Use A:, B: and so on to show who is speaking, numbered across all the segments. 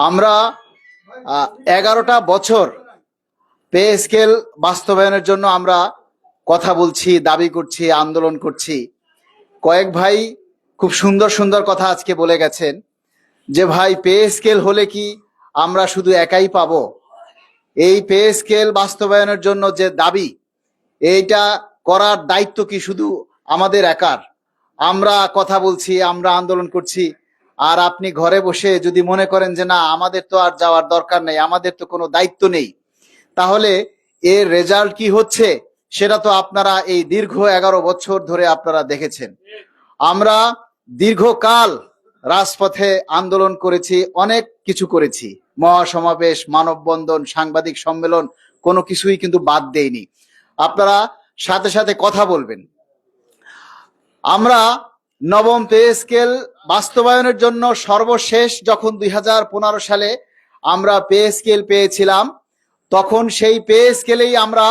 A: আমরা 11টা বছর pay scale বাস্তবায়নের জন্য আমরা কথা বলছি, দাবি করছি, আন্দোলন করছি। কয়েক ভাই খুব সুন্দর সুন্দর কথা আজকে বলে গেছেন যে ভাই পে স্কেল হলে কি আমরা শুধু একাই পাবো? এই পে স্কেল বাস্তবায়নের জন্য যে দাবি, এইটা করার দায়িত্ব কি শুধু আমাদের একার? আমরা কথা বলছি, আমরা আন্দোলন করছি, আর আপনি ঘরে বসে যদি মনে করেন যে না আমাদের তো আর যাওয়ার দরকার নেই, আমাদের তো কোনো দায়িত্ব নেই, তাহলে এর রেজাল্ট কি হচ্ছে সেটা তো আপনারা এই দীর্ঘ 11 বছর ধরে আপনারা দেখেছেন। আমরা দীর্ঘকাল রাজপথে আন্দোলন করেছি, অনেক কিছু করেছি, মহাসমাবেশ, মানববন্ধন, সাংবাদিক সম্মেলন, কোনো কিছুই কিন্তু বাদ দেয়নি। আপনারা সাথে সাথে কথা বলবেন। আমরা নবম পে স্কেল বাস্তবায়নের জন্য সর্বশেষ যখন 2015 সালে আমরা পে স্কেল পেয়েছিলাম, তখন সেই পে স্কেলেই আমরা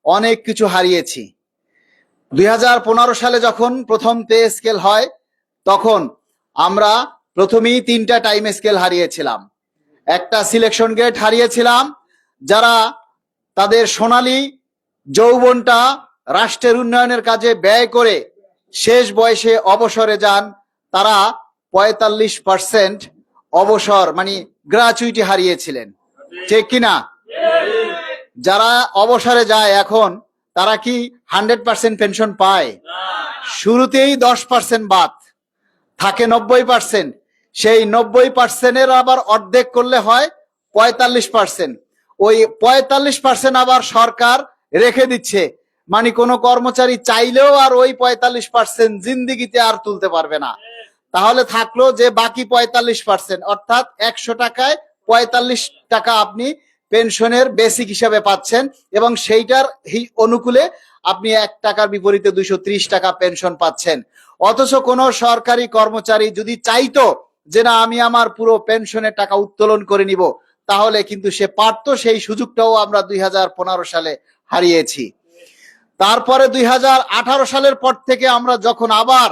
A: অনেক কিছু হারিয়েছি। 2015 সালে যখন প্রথম পে স্কেল হয়, তখন আমরা প্রথমেই 3টা টাইম স্কেল হারিয়েছিলাম। একটা সিলেকশন গ্রেড হারিয়েছিলাম, যারা তাদের সোনালী যৌবনটা রাষ্ট্রের উন্নয়নের কাজে ব্যয় করে শেষ বয়সে অবসরে যান, তারা 45% অবসর মানে গ্র্যাচুইটি হারিয়েছিলেন, ঠিক কিনা? যারা অবসরে যায় এখন, তারা কি 100% পেনশন পায়? শুরুতেই 10% বাদ থাকে, 90%। সেই 90%-এর আবার অর্ধেক করলে হয় 45%। ওই 45% আবার সরকার রেখে দিচ্ছে, মানে কোনো কর্মচারী চাইলেও আর ওই 45% জিন্দিগিতে আর তুলতে পারবে না। তাহলে থাকলো যে বাকি 45%, অর্থাৎ 100 টাকায় 45 টাকা আপনি পেনশনের বেসিক হিসাবে পাচ্ছেন, এবং সেইটার অনুকূলে আপনি 1 টাকার বিপরীতে 230 টাকা পেনশন পাচ্ছেন। অথচ কোন সরকারি কর্মচারী যদি চাইতো যে না আমি আমার পুরো পেনশনের টাকা উত্তোলন করে নিব, তাহলে কিন্তু সে পারতো। সেই সুযোগটাও আমরা 2015 সালে হারিয়েছি। তারপরে 2018 সালের পর থেকে আমরা যখন আবার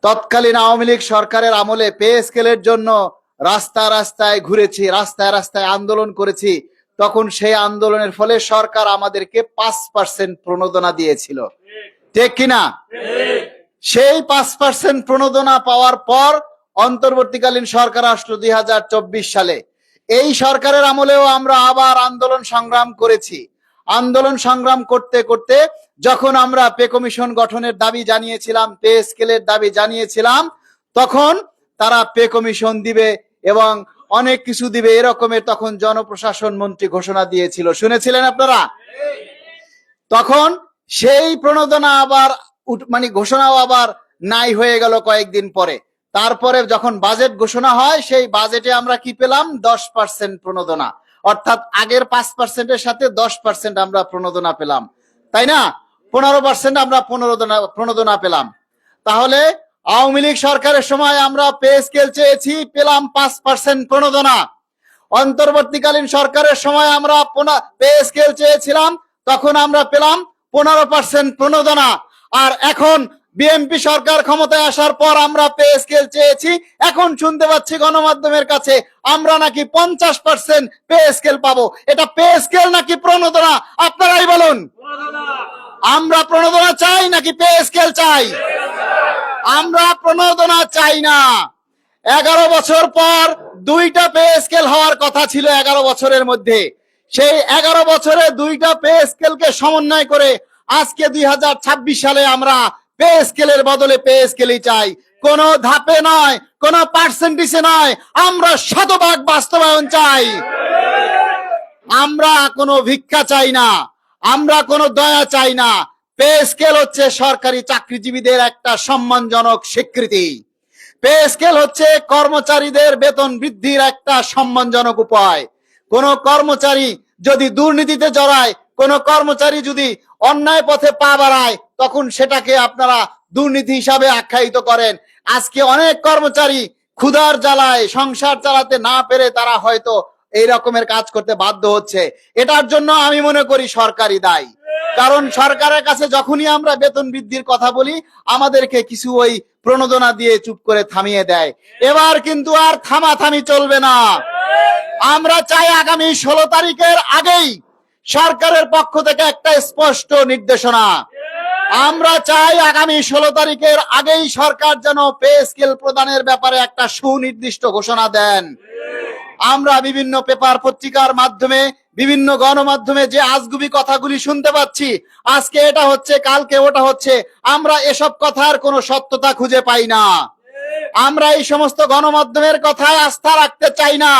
A: তৎকালীন আওয়ামী লীগ সরকারের আমলে পে স্কেলের জন্য রাস্তায় রাস্তায় ঘুরেছি, রাস্তায় রাস্তায় আন্দোলন করেছি, তখন সেই আন্দোলনের ফলে সরকার আমাদেরকে 5% প্রণোদনা দিয়েছিল, ঠিক কিনা? সেই 5% প্রণোদনা পাওয়ার পর অন্তর্বর্তীকালীন সরকার আসলো 2024 সালে। এই সরকারের আমলেও আমরা আবার আন্দোলন সংগ্রাম করেছি। আন্দোলন সংগ্রাম করতে করতে যখন আমরা পে কমিশন গঠনের দাবি জানিয়েছিলাম, পে স্কেলের দাবি জানিয়েছিলাম, তখন তারা পে কমিশন দিবে এবং অনেক কিছু দিবে এরকমের তখন জনপ্রশাসন মন্ত্রী ঘোষণা দিয়েছিল, শুনেছিলেন আপনারা? তখন সেই প্রণোদনা আবার মানে ঘোষণাও আবার নাই হয়ে গেল কয়েকদিন পরে। তারপরে যখন বাজেট ঘোষণা হয়, সেই বাজেটে আমরা কি পেলাম? 10% প্রণোদনা, অর্থাৎ আগের 5%-এর সাথে 10% আমরা প্রণোদনা পেলাম, তাই না? 15% আমরা প্রণোদনা পেলাম। তাহলে আওয়ামী লীগ সরকারের সময় আমরা পে স্কেল চেয়েছি, পেলাম 5% প্রণোদনা। অন্তর্বর্তীকালীন সরকারের সময় আমরা পে স্কেল চেয়েছিলাম, তখন আমরা পেলাম 15% প্রণোদনা। আর এখন বিএনপি সরকার ক্ষমতায় আসার পর আমরা পে স্কেল চেয়েছি, এখন শুনতে পাচ্ছি গণমাধ্যমের কাছে আমরা নাকি 50% পে স্কেল পাবো। এটা পে স্কেল নাকি প্রণোদনা? আপনারাই বলুন। আমরা প্রণোদনা চাই নাকি পে স্কেল চাই? আমরা প্রণোদনা চাই না। 11 বছর পর 2টা পে স্কেল হওয়ার কথা ছিল 11 বছরের মধ্যে। সেই 11 বছরে 2টা পে স্কেলকে সমন্বয় করে আজকে 2026 সালে আমরা পে স্কেলের বদলে পে স্কেলই চাই। কোন ধাপে নয়, কোন পার্সেন্টেজে নয়, আমরা শতভাগ বাস্তবায়ন চাই। আমরা কোনো ভিক্ষা চাই না, আমরা কোনো দয়া চাই না। পে স্কেল হচ্ছে সরকারি চাকরিজীবীদের একটা সম্মানজনক স্বীকৃতি। পে স্কেল হচ্ছে কর্মচারীদের বেতন বৃদ্ধির একটা সম্মানজনক উপায়। কোন কর্মচারী যদি দুর্নীতিতে জড়ায়, কোন কর্মচারী যদি অন্যায় পথে পা বাড়ায়, তখন সেটাকে আপনারা দুর্নীতি হিসাবে আখ্যায়িত করেন। আজকে অনেক কর্মচারী ক্ষুধার জ্বালায় সংসার চালাতে না পেরে তারা হয়তো এই রকমের কাজ করতে বাধ্য হচ্ছে। এটার জন্য আমি মনে করি সরকারই দায়ী। কারণ সরকারের কাছে যখনই আমরা বেতন বৃদ্ধির কথা বলি, আমাদেরকে কিছু ওই প্রণোদনা দিয়ে চুপ করে থামিয়ে দেয়। এবার কিন্তু আর থামাথামি চলবে না। আমরা চাই আগামী 16 তারিখের আগেই সরকারের পক্ষ থেকে একটা স্পষ্ট নির্দেশনা। আমরা চাই আগামী 16 তারিখের আগেই সরকার যেন পে স্কেল প্রদানের ব্যাপারে একটা সুনির্দিষ্ট ঘোষণা দেন। আমরা বিভিন্ন পেপার পত্রিকার মাধ্যমে, বিভিন্ন গণমাধ্যমে যে আজগুবি কথাগুলি শুনতে পাচ্ছি, আজকে এটা হচ্ছে, কালকে ওটা হচ্ছে, আমরা এসব কথার কোনো সত্যতা খুঁজে পাই না। আমরা এই সমস্ত গণমাধ্যমের কথায় আস্থা রাখতে চাই না।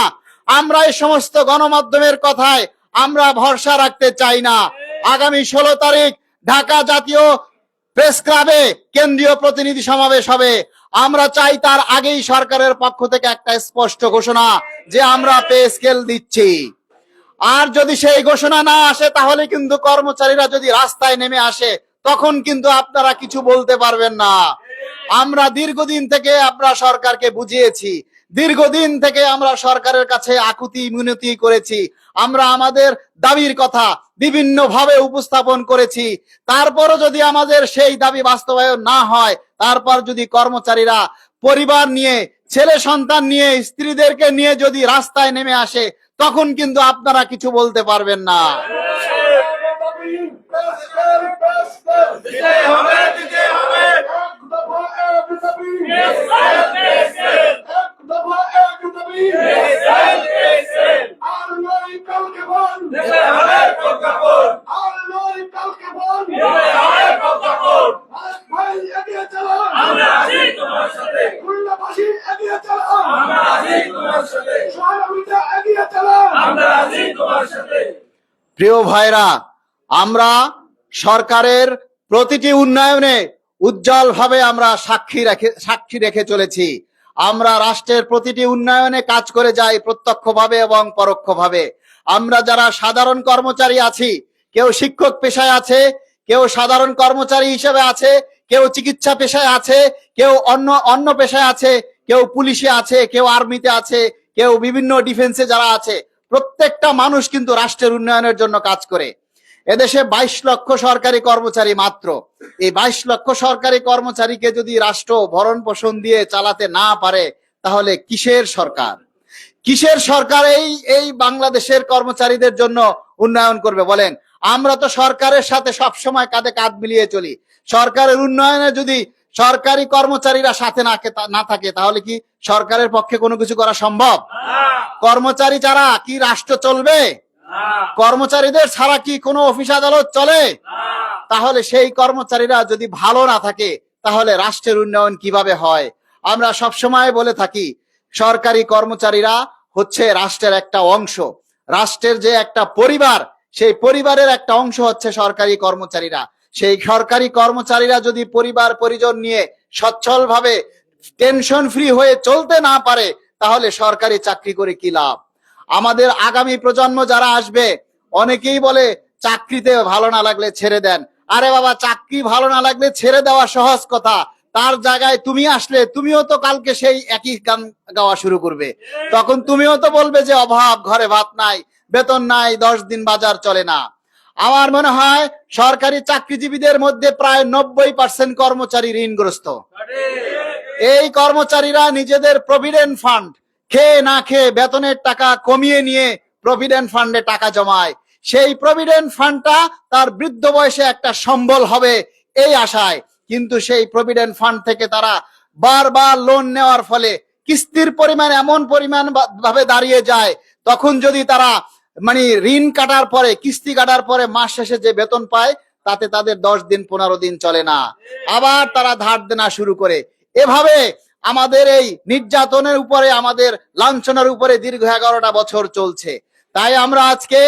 A: আমরা এই সমস্ত গণমাধ্যমের কথায় আমরা ভরসা রাখতে চাই না। আগামী 16 তারিখ ঢাকা জাতীয় প্রেস ক্লাবে কেন্দ্রীয় প্রতিনিধি সমাবেশ হবে। আমরা চাই তার আগেই সরকারের পক্ষ থেকে একটা স্পষ্ট ঘোষণা যে আমরা পে স্কেল দিচ্ছি। আর যদি সেই ঘোষণা না আসে, তাহলে কিন্তু কর্মচারীরা যদি রাস্তায় নেমে আসে, তখন কিন্তু আপনারা কিছু বলতে পারবেন না। আমরা দীর্ঘদিন থেকে আমরা সরকারকে বুঝিয়েছি, দীর্ঘদিন থেকে আমরা সরকারের কাছে আকুতি মিনতি করেছি, আমরা আমাদের দাবির কথা বিভিন্ন ভাবে উপস্থাপন করেছি। তারপরও যদি আমাদের সেই দাবি বাস্তবায়ন না হয়, তারপর যদি কর্মচারীরা পরিবার নিয়ে, ছেলে সন্তান নিয়ে, স্ত্রীদেরকে নিয়ে যদি রাস্তায় নেমে আসে, তখন কিন্তু আপনারা কিছু বলতে পারবেন না। প্রিয় ভাইরা, আমরা সরকারের প্রতিটি উন্নয়নে উজ্জ্বল ভাবে আমরা সাক্ষী রেখে চলেছি। আমরা রাষ্ট্রের প্রতিটি উন্নয়নে কাজ করে যাই, প্রত্যক্ষভাবে এবং পরোক্ষভাবে। আমরা যারা সাধারণ কর্মচারী আছি, কেউ শিক্ষক পেশায় আছে, কেউ সাধারণ কর্মচারী হিসেবে আছে, কেউ চিকিৎসা পেশায় আছে, কেউ অন্য পেশায় আছে, কেউ পুলিশে আছে, কেউ আর্মিতে আছে, কেউ বিভিন্ন ডিফেন্সে যারা আছে, প্রত্যেকটা মানুষ কিন্তু রাষ্ট্রের উন্নয়নের জন্য কাজ করে। এদেশে 22 লক্ষ সরকারি কর্মচারী মাত্র। এই 22 লক্ষ সরকারি কর্মচারীকে যদি রাষ্ট্র ভরণ পোষণ দিয়ে চালাতে না পারে, তাহলে কিসের সরকার? কিসের সরকার এই বাংলাদেশের কর্মচারীদের জন্য উন্নয়ন করবে বলেন? আমরা তো সরকারের সাথে সবসময় কাঁধে কাঁধ মিলিয়ে চলি। সরকারের উন্নয়নে যদি সরকারি কর্মচারীরা সাথে না থাকে, তাহলে কি সরকারের পক্ষে কোনো কিছু করা সম্ভব? কর্মচারী ছাড়া কি রাষ্ট্র চলবে? কর্মচারীদের ছাড়া কি কোনো অফিস আদালত চলে? তাহলে সেই কর্মচারীরা যদি ভালো না থাকে, তাহলে রাষ্ট্রের উন্নয়ন কিভাবে হয়? আমরা সবসময় বলে থাকি, সরকারি কর্মচারীরা হচ্ছে রাষ্ট্রের একটা অংশ। রাষ্ট্রের যে একটা পরিবার, সেই পরিবারের একটা অংশ হচ্ছে সরকারি কর্মচারীরা। সেই সরকারি কর্মচারীরা যদি পরিবার পরিজন নিয়ে সচ্ছল ভাবে টেনশন ফ্রি হয়ে চলতে না পারে, তাহলে সরকারি চাকরি করে কি লাভ? আমাদের আগামী প্রজন্ম যারা আসবে, অনেকেই বলে চাকরিতে ভালো না লাগলে ছেড়ে দেন। আরে বাবা, চাকরি ভালো না লাগলে ছেড়ে দেওয়া সহজ কথা। তার জায়গায় তুমি আসলে তুমিও তো কালকে সেই একই গান গাওয়া শুরু করবে। তখন তুমিও তো বলবে যে অভাব, ঘরে ভাত নাই, বেতন নাই, 10 দিন বাজার চলে না। আমার মনে হয় সরকারি চাকরিজীবীদের মধ্যে প্রায় 90% কর্মচারী ঋণগ্রস্ত। এই কর্মচারীরা নিজেদের প্রভিডেন্ট ফান্ড খেয়ে না খেয়ে বেতনের টাকা কমিয়ে নিয়ে প্রভিডেন্ট ফান্ডে টাকা জমায়। সেই প্রভিডেন্ট ফান্ডটা তার বৃদ্ধ বয়সে একটা সম্বল হবে এই আশায়, কিন্তু সেই প্রভিডেন্ট ফান্ড থেকে তারা বারবার লোন নেওয়ার ফলে কিস্তির পরিমাণ এমন পরিমাণ ভাবে দাঁড়িয়ে যায়, তখন যদি তারা ঋণ কাটার পরে, কিস্তি কাটার পরে মাস শেষে যে বেতন পায়, তাতে তাদের 10 দিন 15 দিন চলে না, আবার তারা ধার দেনা শুরু করে। এভাবে আমাদের এই নির্যাতনের উপরে, আমাদের লাঞ্ছনার উপরে দীর্ঘ 11টা বছর চলছে। তাই আমরা আজকে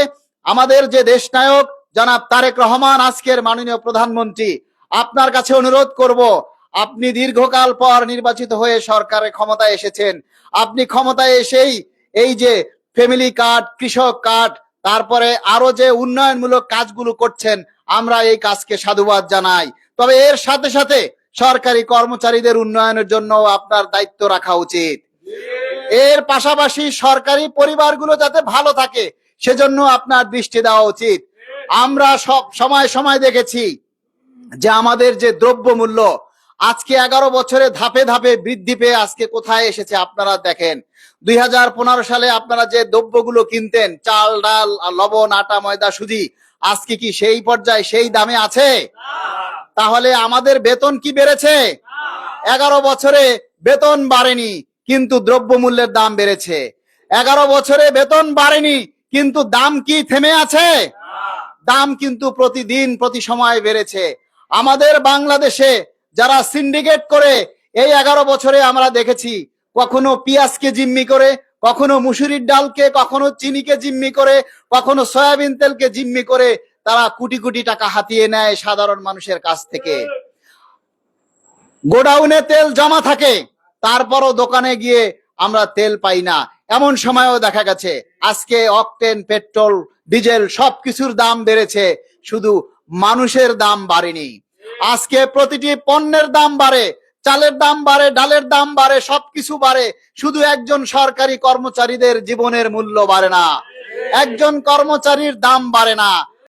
A: আমাদের যে দেশ নায়ক জনাব তারেক রহমান, আজকের মাননীয় প্রধানমন্ত্রী, আপনার কাছে অনুরোধ করব, আপনি দীর্ঘকাল পর নির্বাচিত হয়ে সরকারের ক্ষমতায় এসেছেন। আপনি ক্ষমতায় এসেই এই যে ফ্যামিলি কার্ড, কৃষক কার্ড, তারপরে আরো যে উন্নয়নমূলক কাজগুলো করছেন, আমরা এই কাজকে সাধুবাদ জানাই। তবে এর সাথে সাথে সরকারি কর্মচারীদের উন্নয়নের জন্য আপনার দায়িত্ব রাখা উচিত। এর পাশাপাশি সরকারি পরিবারগুলো যাতে ভালো থাকে, সেজন্য আপনার দৃষ্টি দেওয়া উচিত। আমরা সব সময় দেখেছি যে আমাদের যে দ্রব্যমূল্য আজকে 11 বছরে ধাপে ধাপে বৃদ্ধি পেয়ে আজকে কোথায় এসেছে আপনারা দেখেন। 2015 সালে আপনারা যে দ্রব্যগুলো কিনতেন, চাল ডাল আর লবণ আটা ময়দা সুজি, আজকে কি সেই পর্যায়ে সেই দামে আছে? তাহলে আমাদের বেতন কি বেড়েছে? 11 বছরে বেতন বাড়েনি, কিন্তু দ্রব্যমূল্যের দাম বেড়েছে। 11 বছরে বেতন বাড়েনি, কিন্তু দাম কি থেমে আছে? দাম কিন্তু প্রতিদিন প্রতি সময় বেড়েছে। আমাদের বাংলাদেশে যারা সিন্ডিকেট করে এই 11 বছরে আমরা দেখেছি, কখনো পেঁয়াজকে জিম্মি করে, কখনো মুসুরির ডালকে, কখনো চিনিকে জিম্মি করে, কখনো সয়াবিন তেলকে জিম্মি করে তারা কোটি কোটি টাকা হাতিয়ে নেয় সাধারণ মানুষের কাছ থেকে। গোডাউনে তেল জমা থাকে, তারপরও দোকানে গিয়ে আমরা তেল পাই না। এমন সময়ও দেখা গেছে আজকে অকটেন, পেট্রোল, ডিজেল সবকিছুর দাম বেড়েছে, শুধু মানুষের দাম বাড়েনি। আজকে প্রতিটি পণ্যের দাম বাড়ে, চালের দাম বাড়ে, ডালের দাম বাড়ে, সবকিছু বাড়ে, শুধু একজন সরকারি কর্মচারীদের জীবনের মূল্য বাড়ে না, একজন কর্মচারীর দাম বাড়ে না।